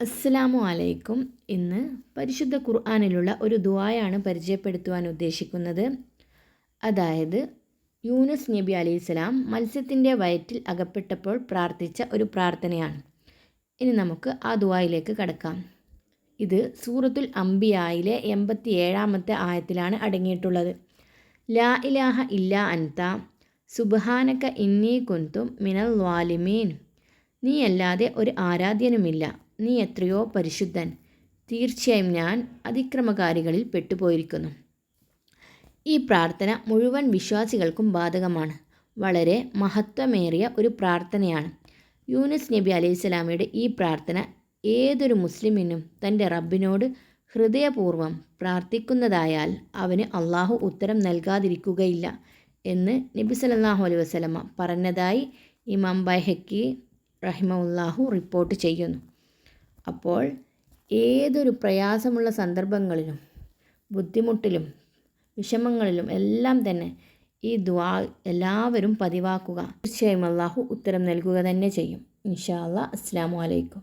അസ്സലാമു അലൈക്കും. ഇന്ന് പരിശുദ്ധ ഖുർആനിലുള്ള ഒരു ദുആയാണ് പരിചയപ്പെടുത്തുവാൻ ഉദ്ദേശിക്കുന്നത്. അതായത് യൂനുസ് നബി അലൈഹിസ്സലാം മത്സ്യത്തിൻ്റെ വയറ്റിൽ അകപ്പെട്ടപ്പോൾ പ്രാർത്ഥിച്ച ഒരു പ്രാർത്ഥനയാണ്. ഇനി നമുക്ക് ആ ദുആയിലേക്ക് കടക്കാം. ഇത് സൂറത്തുൽ അംബിയായിലെ 87-ാമത്തെ ആയത്തിലാണ് അടങ്ങിയിട്ടുള്ളത്. ലാ ഇലാഹ ഇല്ലാ അൻത സുബ്ഹാനക ഇന്നി കുന്തു മിനൽ ളാലിമീൻ. നീയല്ലാതെ ഒരു ആരാധ്യനുമില്ല, നീ എത്രയോ പരിശുദ്ധൻ, തീർച്ചയായും ഞാൻ അതിക്രമകാരികളിൽ പെട്ടുപോയിരിക്കുന്നു. ഈ പ്രാർത്ഥന മുഴുവൻ വിശ്വാസികൾക്കും ബാധകമാണ്. വളരെ മഹത്വമേറിയ ഒരു പ്രാർത്ഥനയാണ്. യൂനുസ് നബി അലൈഹിസ്സലാമയുടെ ഈ പ്രാർത്ഥന ഏതൊരു മുസ്ലിമിനും തൻ്റെ റബ്ബിനോട് ഹൃദയപൂർവ്വം പ്രാർത്ഥിക്കുന്നതായാൽ അവന് അള്ളാഹു ഉത്തരം നൽകാതിരിക്കുകയില്ല എന്ന് നബി സല്ലല്ലാഹു അലൈഹി വസല്ലമ പറഞ്ഞതായി ഇമാം ബൈഹഖി റഹിമഹുല്ലാഹു റിപ്പോർട്ട് ചെയ്യുന്നു. അപ്പോൾ ഏതൊരു പ്രയാസമുള്ള സന്ദർഭങ്ങളിലും ബുദ്ധിമുട്ടിലും വിഷമങ്ങളിലും എല്ലാം തന്നെ ഈ ദുആ എല്ലാവരും പതിവാക്കുക. തീർച്ചയായും അള്ളാഹു ഉത്തരം നൽകുക തന്നെ ചെയ്യും. ഇൻഷാ അല്ലാഹ്. അസ്സലാമു അലൈക്കും.